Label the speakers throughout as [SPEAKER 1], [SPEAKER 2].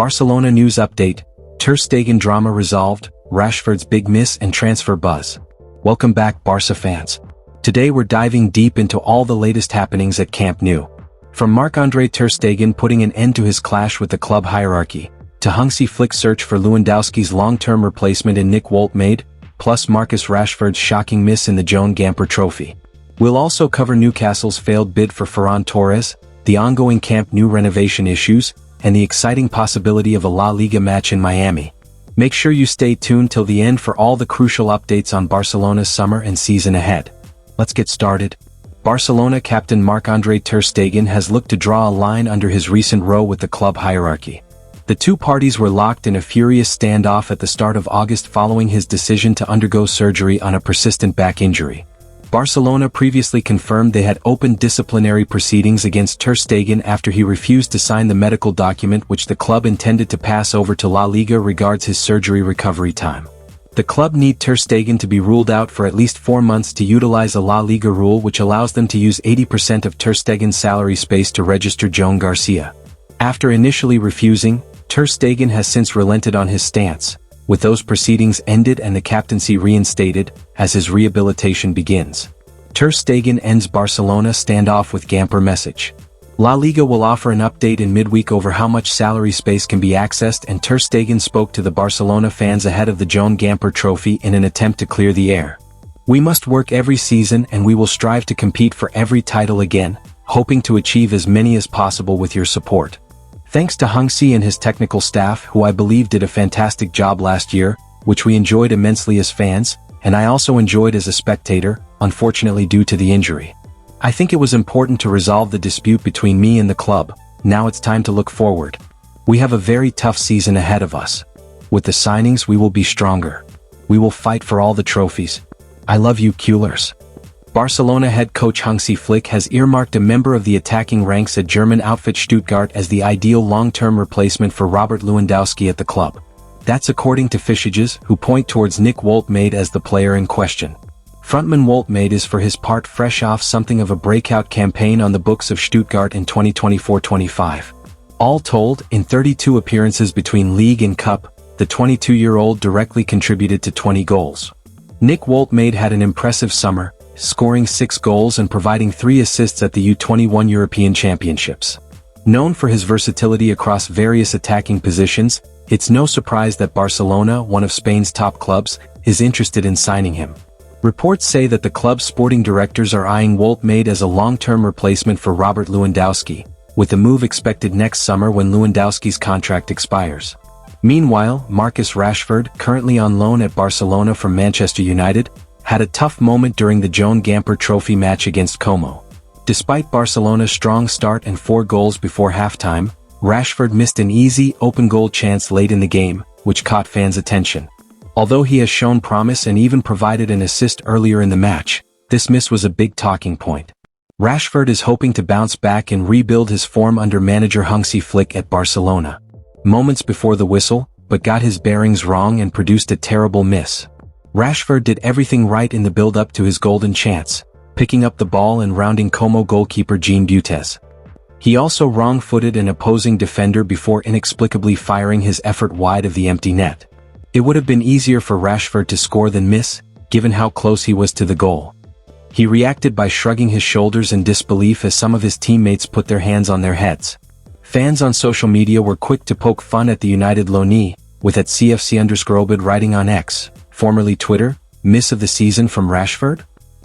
[SPEAKER 1] Barcelona news update, Ter Stegen drama resolved, Rashford's big miss and transfer buzz. Welcome back, Barca fans. Today we're diving deep into all the latest happenings at Camp Nou. From Marc-André Ter Stegen putting an end to his clash with the club hierarchy, to Hansi Flick's search for Lewandowski's long-term replacement in Nick Woltemade, plus Marcus Rashford's shocking miss in the Joan Gamper Trophy. We'll also cover Newcastle's failed bid for Ferran Torres, the ongoing Camp Nou renovation issues, and the exciting possibility of a La Liga match in Miami. Make sure you stay tuned till the end for all the crucial updates on Barcelona's summer and season ahead. Let's get started. Barcelona captain Marc-André Ter Stegen has looked to draw a line under his recent row with the club hierarchy. The two parties were locked in a furious standoff at the start of August following his decision to undergo surgery on a persistent back injury. Barcelona previously confirmed they had opened disciplinary proceedings against Ter Stegen after he refused to sign the medical document which the club intended to pass over to La Liga regards his surgery recovery time. The club need Ter Stegen to be ruled out for at least 4 months to utilize a La Liga rule which allows them to use 80% of Ter Stegen's salary space to register Joan Garcia. After initially refusing, Ter Stegen has since relented on his stance, with those proceedings ended and the captaincy reinstated, as his rehabilitation begins. Ter Stegen ends Barcelona standoff with Gamper message. La Liga will offer an update in midweek over how much salary space can be accessed, and Ter Stegen spoke to the Barcelona fans ahead of the Joan Gamper Trophy in an attempt to clear the air. "We must work every season and we will strive to compete for every title again, hoping to achieve as many as possible with your support. Thanks to Hansi and his technical staff, who I believe did a fantastic job last year, which we enjoyed immensely as fans, and I also enjoyed as a spectator, unfortunately due to the injury. I think it was important to resolve the dispute between me and the club. Now it's time to look forward. We have a very tough season ahead of us. With the signings we will be stronger. We will fight for all the trophies. I love you, Keulers." Barcelona head coach Hansi Flick has earmarked a member of the attacking ranks at German outfit Stuttgart as the ideal long-term replacement for Robert Lewandowski at the club. That's according to Fischages, who point towards Nick Woltemade as the player in question. Frontman Woltemade is for his part fresh off something of a breakout campaign on the books of Stuttgart in 2024-25. All told, in 32 appearances between league and cup, the 22-year-old directly contributed to 20 goals. Nick Woltemade had an impressive summer, scoring 6 goals and providing 3 assists at the U21 European Championships. Known for his versatility across various attacking positions, it's no surprise that Barcelona, one of Spain's top clubs, is interested in signing him. Reports say that the club's sporting directors are eyeing Woltemade as a long-term replacement for Robert Lewandowski, with the move expected next summer when Lewandowski's contract expires. Meanwhile, Marcus Rashford, currently on loan at Barcelona from Manchester United, had a tough moment during the Joan Gamper Trophy match against Como. Despite Barcelona's strong start and 4 goals before halftime, Rashford missed an easy, open goal chance late in the game, which caught fans' attention. Although he has shown promise and even provided an assist earlier in the match, this miss was a big talking point. Rashford is hoping to bounce back and rebuild his form under manager Hansi Flick at Barcelona. Moments before the whistle, but got his bearings wrong and produced a terrible miss. Rashford did everything right in the build-up to his golden chance, picking up the ball and rounding Como goalkeeper Jean Butez. He also wrong-footed an opposing defender before inexplicably firing his effort wide of the empty net. It would have been easier for Rashford to score than miss, given how close he was to the goal. He reacted by shrugging his shoulders in disbelief as some of his teammates put their hands on their heads. Fans on social media were quick to poke fun at the United loanee, with @CFC_Obid writing on X, formerly Twitter, "Miss of the season from Rashford?"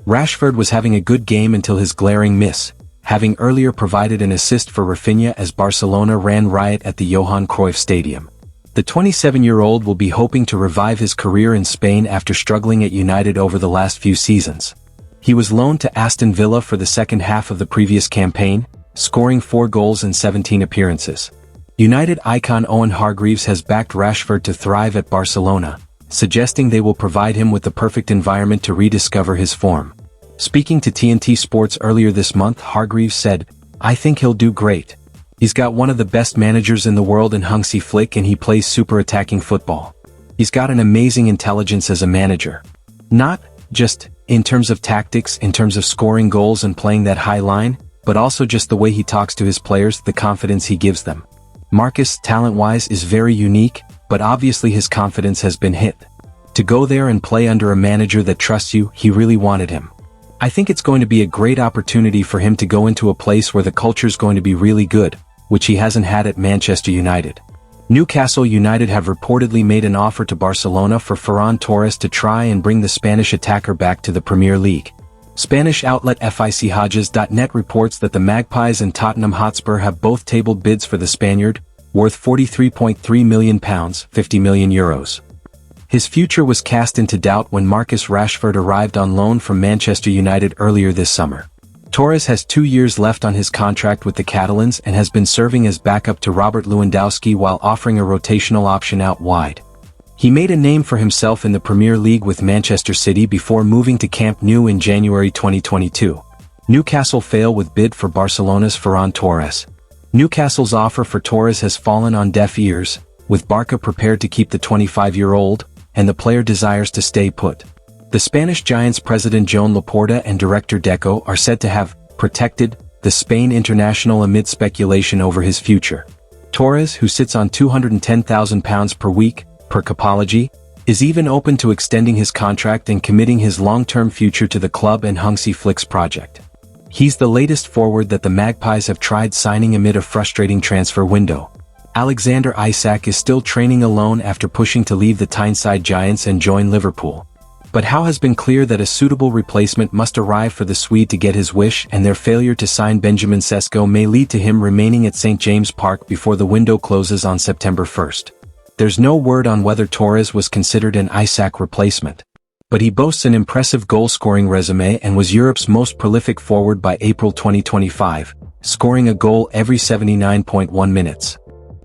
[SPEAKER 1] Rashford was having a good game until his glaring miss, having earlier provided an assist for Rafinha as Barcelona ran riot at the Johan Cruyff Stadium. The 27-year-old will be hoping to revive his career in Spain after struggling at United over the last few seasons. He was loaned to Aston Villa for the second half of the previous campaign, scoring 4 goals in 17 appearances. United icon Owen Hargreaves has backed Rashford to thrive at Barcelona, suggesting they will provide him with the perfect environment to rediscover his form. Speaking to TNT Sports earlier this month, Hargreaves said, "I think he'll do great. He's got one of the best managers in the world in Hansi Flick and he plays super attacking football. He's got an amazing intelligence as a manager. Not just in terms of tactics, in terms of scoring goals and playing that high line, but also just the way he talks to his players, the confidence he gives them. Marcus, talent-wise, is very unique, but obviously his confidence has been hit. To go there and play under a manager that trusts you, he really wanted him. I think it's going to be a great opportunity for him to go into a place where the culture's going to be really good, which he hasn't had at Manchester United. Newcastle United have reportedly made an offer to Barcelona for Ferran Torres to try and bring the Spanish attacker back to the Premier League. Spanish outlet fichodges.net reports that the Magpies and Tottenham Hotspur have both tabled bids for the Spaniard, worth £43.3 million, €50 million. His future was cast into doubt when Marcus Rashford arrived on loan from Manchester United earlier this summer. Torres has 2 years left on his contract with the Catalans and has been serving as backup to Robert Lewandowski while offering a rotational option out wide. He made a name for himself in the Premier League with Manchester City before moving to Camp Nou in January 2022. Newcastle fail with bid for Barcelona's Ferran Torres. Newcastle's offer for Torres has fallen on deaf ears, with Barca prepared to keep the 25-year-old, and the player desires to stay put. The Spanish Giants president Joan Laporta and director Deco are said to have protected the Spain international amid speculation over his future. Torres, who sits on £210,000 per week, per Capology, is even open to extending his contract and committing his long-term future to the club and Hansi Flick's project. He's the latest forward that the Magpies have tried signing amid a frustrating transfer window. Alexander Isak is still training alone after pushing to leave the Tyneside Giants and join Liverpool. But Howe has been clear that a suitable replacement must arrive for the Swede to get his wish, and their failure to sign Benjamin Sesko may lead to him remaining at St James Park before the window closes on September 1st. There's no word on whether Torres was considered an Isak replacement. But he boasts an impressive goal-scoring resume and was Europe's most prolific forward by April 2025, scoring a goal every 79.1 minutes.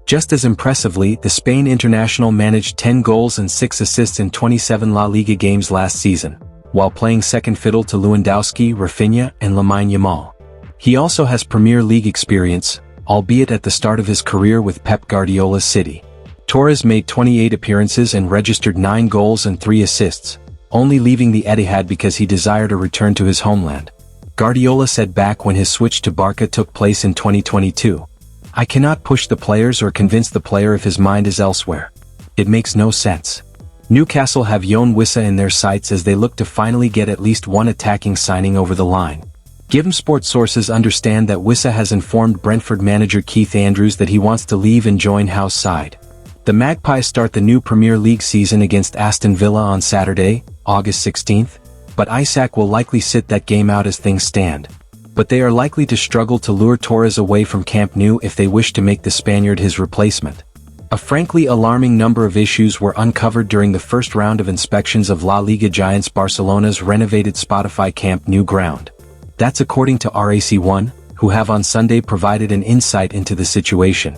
[SPEAKER 1] Just as impressively, the Spain international managed 10 goals and 6 assists in 27 La Liga games last season, while playing second fiddle to Lewandowski, Rafinha, and Lamine Yamal. He also has Premier League experience, albeit at the start of his career with Pep Guardiola's City. Torres made 28 appearances and registered 9 goals and 3 assists, only leaving the Etihad because he desired a return to his homeland. Guardiola said back when his switch to Barca took place in 2022, "I cannot push the players or convince the player if his mind is elsewhere. It makes no sense." Newcastle have Yoane Wissa in their sights as they look to finally get at least one attacking signing over the line. Given Sport sources understand that Wissa has informed Brentford manager Keith Andrews that he wants to leave and join Howe's side. The Magpies start the new Premier League season against Aston Villa on Saturday, August 16th, but Isak will likely sit that game out as things stand. But they are likely to struggle to lure Torres away from Camp Nou if they wish to make the Spaniard his replacement. A frankly alarming number of issues were uncovered during the first round of inspections of La Liga giants Barcelona's renovated Spotify Camp Nou ground. That's according to RAC1, who have on Sunday provided an insight into the situation.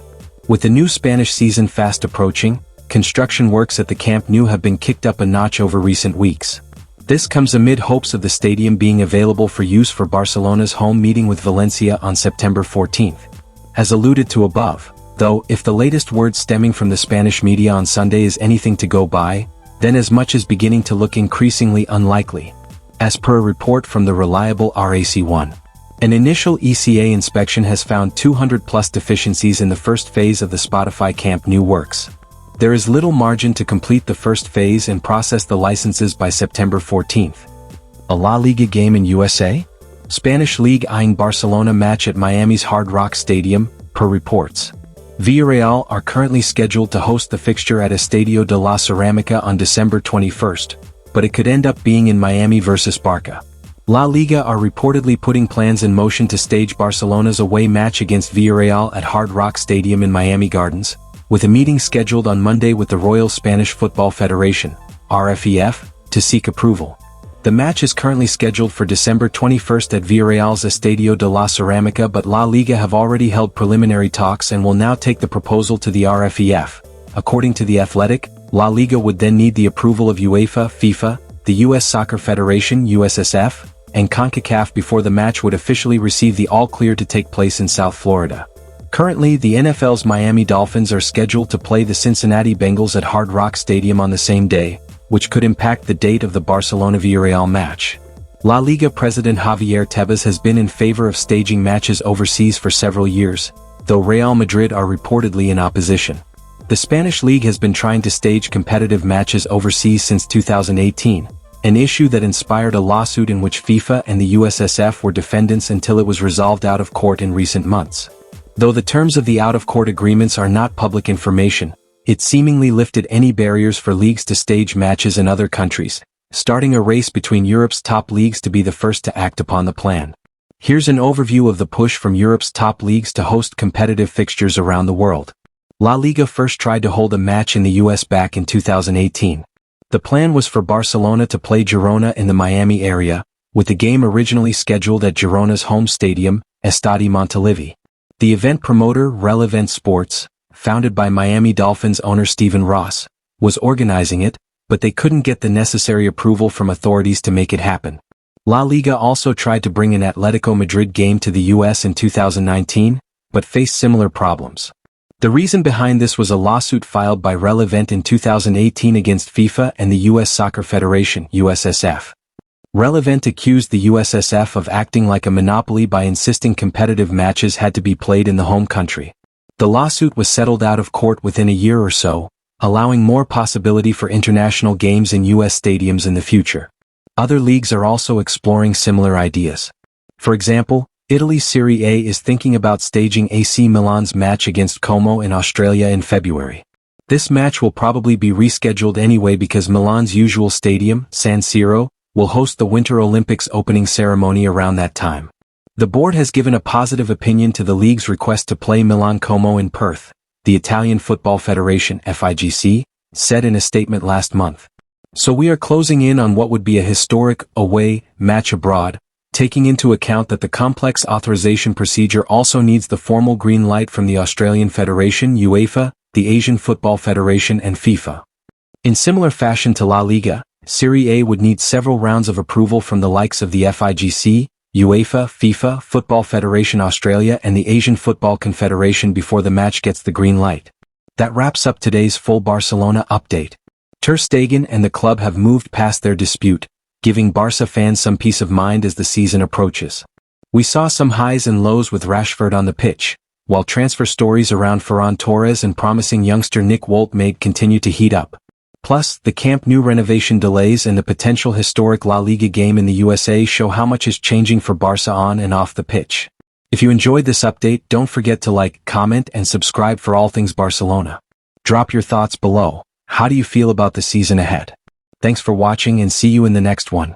[SPEAKER 1] With the new Spanish season fast approaching, construction works at the Camp Nou have been kicked up a notch over recent weeks. This comes amid hopes of the stadium being available for use for Barcelona's home meeting with Valencia on September 14th. As alluded to above, though, if the latest word stemming from the Spanish media on Sunday is anything to go by, then as much is beginning to look increasingly unlikely. As per a report from the reliable RAC1. An initial ECA inspection has found 200+ deficiencies in the first phase of the Spotify Camp Nou works. There is little margin to complete the first phase and process the licenses by September 14th. A La Liga game in USA? Spanish League eyeing Barcelona match at Miami's Hard Rock Stadium, per reports. Villarreal are currently scheduled to host the fixture at Estadio de la Ceramica on December 21st, but it could end up being in Miami versus Barca. La Liga are reportedly putting plans in motion to stage Barcelona's away match against Villarreal at Hard Rock Stadium in Miami Gardens, with a meeting scheduled on Monday with the Royal Spanish Football Federation, RFEF, to seek approval. The match is currently scheduled for December 21st at Villarreal's Estadio de la Ceramica, but La Liga have already held preliminary talks and will now take the proposal to the RFEF. According to The Athletic, La Liga would then need the approval of UEFA, FIFA, the U.S. Soccer Federation, USSF, and CONCACAF before the match would officially receive the all-clear to take place in South Florida. Currently, the NFL's Miami Dolphins are scheduled to play the Cincinnati Bengals at Hard Rock Stadium on the same day, which could impact the date of the Barcelona-Villarreal match. La Liga president Javier Tebas has been in favor of staging matches overseas for several years, though Real Madrid are reportedly in opposition. The Spanish league has been trying to stage competitive matches overseas since 2018, an issue that inspired a lawsuit in which FIFA and the USSF were defendants until it was resolved out of court in recent months. Though the terms of the out-of-court agreements are not public information, it seemingly lifted any barriers for leagues to stage matches in other countries, starting a race between Europe's top leagues to be the first to act upon the plan. Here's an overview of the push from Europe's top leagues to host competitive fixtures around the world. La Liga first tried to hold a match in the US back in 2018. The plan was for Barcelona to play Girona in the Miami area, with the game originally scheduled at Girona's home stadium, Estadi Montilivi. The event promoter Relevant Sports, founded by Miami Dolphins owner Stephen Ross, was organizing it, but they couldn't get the necessary approval from authorities to make it happen. La Liga also tried to bring an Atletico Madrid game to the US in 2019, but faced similar problems. The reason behind this was a lawsuit filed by Relevant in 2018 against FIFA and the US Soccer Federation, USSF. Relevant accused the USSF of acting like a monopoly by insisting competitive matches had to be played in the home country. The lawsuit was settled out of court within a year or so, allowing more possibility for international games in US stadiums in the future. Other leagues are also exploring similar ideas. For example, Italy's Serie A is thinking about staging AC Milan's match against Como in Australia in February. This match will probably be rescheduled anyway because Milan's usual stadium, San Siro, will host the Winter Olympics opening ceremony around that time. The board has given a positive opinion to the league's request to play Milan Como in Perth, the Italian Football Federation (FIGC) said in a statement last month. So we are closing in on what would be a historic away match abroad, taking into account that the complex authorization procedure also needs the formal green light from the Australian Federation (UEFA), the Asian Football Federation and FIFA. In similar fashion to La Liga, Serie A would need several rounds of approval from the likes of the FIGC, UEFA, FIFA, Football Federation Australia and the Asian Football Confederation before the match gets the green light. That wraps up today's full Barcelona update. Ter Stegen and the club have moved past their dispute, giving Barca fans some peace of mind as the season approaches. We saw some highs and lows with Rashford on the pitch, while transfer stories around Ferran Torres and promising youngster Nick Woltmade continue to heat up. Plus, the Camp Nou renovation delays and the potential historic La Liga game in the USA show how much is changing for Barca on and off the pitch. If you enjoyed this update, don't forget to like, comment, and subscribe for all things Barcelona. Drop your thoughts below. How do you feel about the season ahead? Thanks for watching and see you in the next one.